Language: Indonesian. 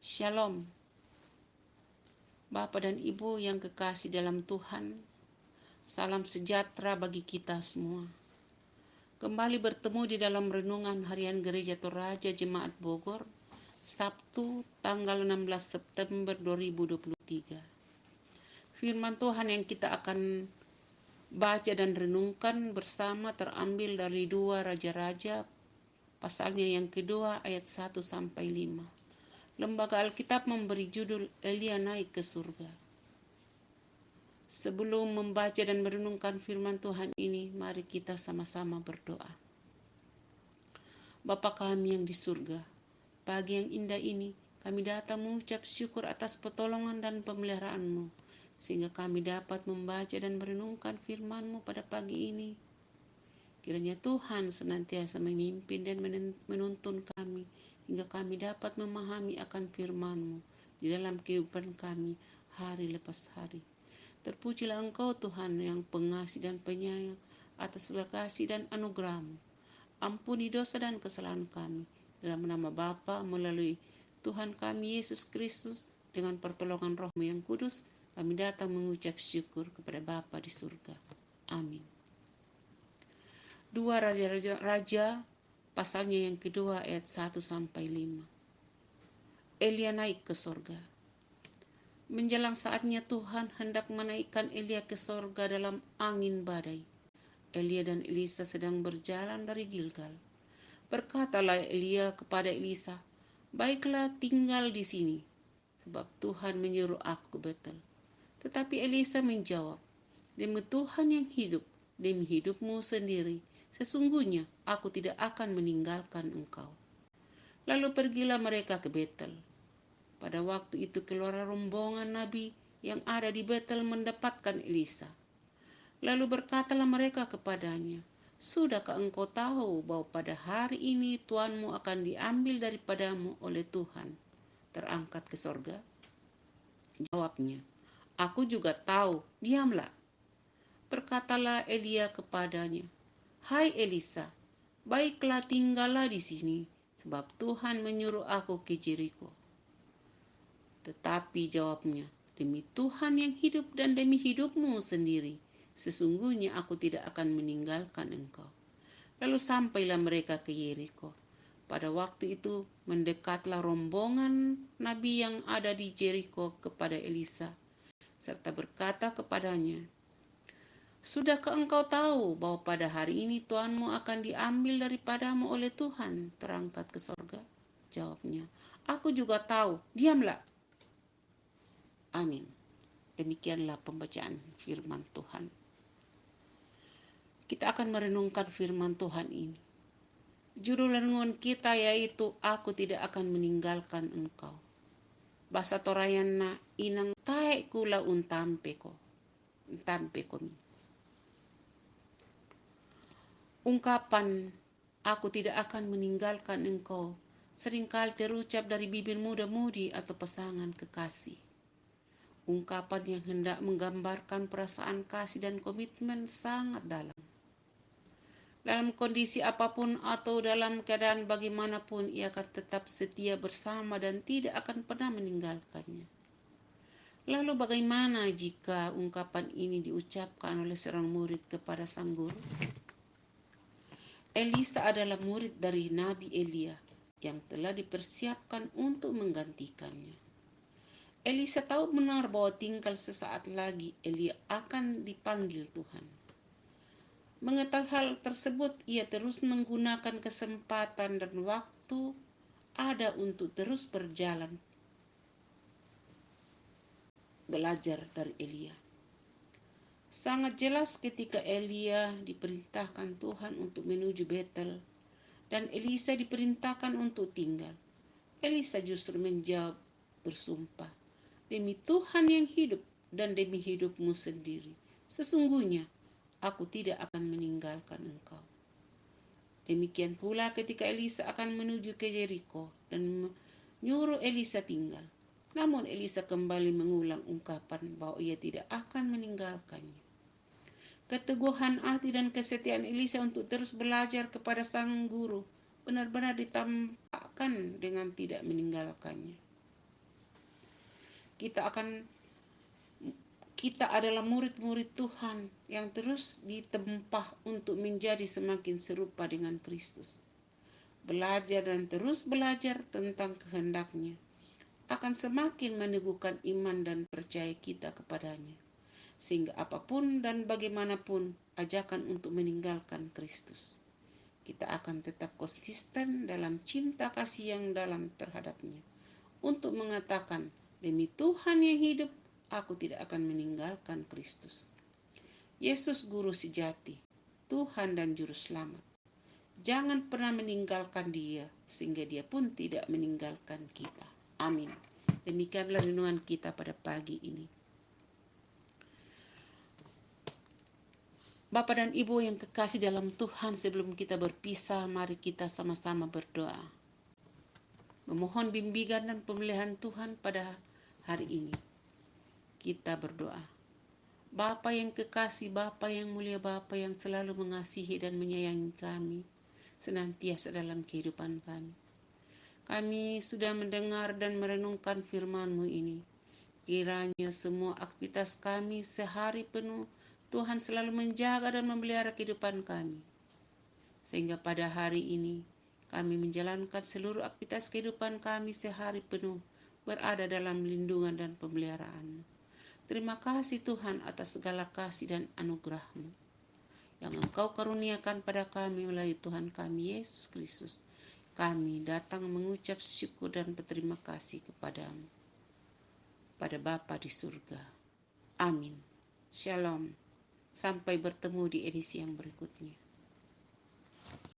Shalom, Bapak dan Ibu yang kekasih dalam Tuhan. Salam sejahtera bagi kita semua. Kembali bertemu di dalam renungan harian Gereja Toraja Jemaat Bogor, Sabtu tanggal 16 September 2023. Firman Tuhan yang kita akan baca dan renungkan bersama terambil dari 2 Raja-Raja, pasalnya yang kedua ayat 1 sampai 5. Lembaga Alkitab memberi judul Elia naik ke surga. Sebelum membaca dan merenungkan firman Tuhan ini, mari kita sama-sama berdoa. Bapa kami yang di surga, pagi yang indah ini, kami datang mengucap syukur atas pertolongan dan pemeliharaan-Mu, sehingga kami dapat membaca dan merenungkan firman-Mu pada pagi ini. Kiranya Tuhan senantiasa memimpin dan menuntun kami, hingga kami dapat memahami akan firman-Mu di dalam kehidupan kami hari lepas hari. Terpujilah Engkau Tuhan yang pengasih dan penyayang atas segala kasih dan anugerah-Mu. Ampuni dosa dan kesalahan kami. Dalam nama Bapa melalui Tuhan kami Yesus Kristus dengan pertolongan Roh-Mu yang kudus, kami datang mengucap syukur kepada Bapa di surga. Amin. 2 Raja-Raja pasalnya yang kedua ayat 1 sampai 5. Elia naik ke sorga. Menjelang saatnya Tuhan hendak menaikkan Elia ke sorga dalam angin badai. Elia dan Elisa sedang berjalan dari Gilgal. Berkatalah Elia kepada Elisa, "Baiklah tinggal di sini, sebab Tuhan menyuruh aku ke Betel." Tetapi Elisa menjawab, "Demi Tuhan yang hidup, demi hidupmu sendiri, sesungguhnya aku tidak akan meninggalkan engkau." Lalu pergilah mereka ke Betel. Pada waktu itu keluar rombongan nabi yang ada di Betel mendapatkan Elisa. Lalu berkatalah mereka kepadanya, "Sudahkah engkau tahu bahwa pada hari ini tuanmu akan diambil daripadamu oleh Tuhan, terangkat ke sorga?" Jawabnya, "Aku juga tahu, diamlah." Berkatalah Elia kepadanya, "Hai Elisa, baiklah tinggallah di sini, sebab Tuhan menyuruh aku ke Jeriko." Tetapi jawabnya, "Demi Tuhan yang hidup dan demi hidupmu sendiri, sesungguhnya aku tidak akan meninggalkan engkau." Lalu sampailah mereka ke Yeriko. Pada waktu itu mendekatlah rombongan nabi yang ada di Jeriko kepada Elisa, serta berkata kepadanya, "Sudahkah engkau tahu bahwa pada hari ini tuanmu akan diambil daripadamu oleh Tuhan, terangkat ke sorga?" Jawabnya, "Aku juga tahu, diamlah." Amin. Demikianlah pembacaan firman Tuhan. Kita akan merenungkan firman Tuhan ini. Judul renungan kita yaitu "Aku tidak akan meninggalkan engkau." Bahasa Torayana inang tae kula untampeko. Untampekomi. Ungkapan "aku tidak akan meninggalkan engkau" seringkali terucap dari bibir muda-mudi atau pasangan kekasih. Ungkapan yang hendak menggambarkan perasaan kasih dan komitmen sangat dalam. Dalam kondisi apapun atau dalam keadaan bagaimanapun, ia akan tetap setia bersama dan tidak akan pernah meninggalkannya. Lalu bagaimana jika ungkapan ini diucapkan oleh seorang murid kepada sang guru? Elisa adalah murid dari Nabi Elia yang telah dipersiapkan untuk menggantikannya. Elisa tahu benar bahwa tinggal sesaat lagi Elia akan dipanggil Tuhan. Mengetahui hal tersebut, ia terus menggunakan kesempatan dan waktu ada untuk terus berjalan, belajar dari Elia. Sangat jelas ketika Elia diperintahkan Tuhan untuk menuju Betel dan Elisa diperintahkan untuk tinggal. Elisa justru menjawab bersumpah, "Demi Tuhan yang hidup dan demi hidupmu sendiri, sesungguhnya aku tidak akan meninggalkan engkau." Demikian pula ketika Elisa akan menuju ke Jeriko dan menyuruh Elisa tinggal. Namun Elisa kembali mengulang ungkapan bahwa ia tidak akan meninggalkannya. Keteguhan hati dan kesetiaan Elisa untuk terus belajar kepada sang guru benar-benar ditampakkan dengan tidak meninggalkannya. kita adalah murid-murid Tuhan yang terus ditempah untuk menjadi semakin serupa dengan Kristus. Belajar dan terus belajar tentang kehendak-Nya akan semakin meneguhkan iman dan percaya kita kepadanya. Sehingga apapun dan bagaimanapun ajakan untuk meninggalkan Kristus, kita akan tetap konsisten dalam cinta kasih yang dalam terhadapnya. Untuk mengatakan, demi Tuhan yang hidup, aku tidak akan meninggalkan Kristus. Yesus Guru sejati, Tuhan dan Juru Selamat. Jangan pernah meninggalkan Dia, sehingga Dia pun tidak meninggalkan kita. Amin. Demikianlah renungan kita pada pagi ini. Bapak dan Ibu yang kekasih dalam Tuhan, sebelum kita berpisah, mari kita sama-sama berdoa. Memohon bimbingan dan pemeliharaan Tuhan pada hari ini. Kita berdoa. Bapa yang kekasih, Bapa yang mulia, Bapa yang selalu mengasihi dan menyayangi kami, senantiasa dalam kehidupan kami. Kami sudah mendengar dan merenungkan firman-Mu ini. Kiranya semua aktivitas kami sehari penuh, Tuhan selalu menjaga dan memelihara kehidupan kami. Sehingga pada hari ini, kami menjalankan seluruh aktivitas kehidupan kami sehari penuh, berada dalam lindungan dan pemeliharaan-Mu. Terima kasih Tuhan atas segala kasih dan anugerah-Mu yang Engkau karuniakan pada kami melalui Tuhan kami Yesus Kristus. Kami datang mengucap syukur dan berterima kasih kepadamu, pada Bapa di surga. Amin. Shalom. Sampai bertemu di edisi yang berikutnya.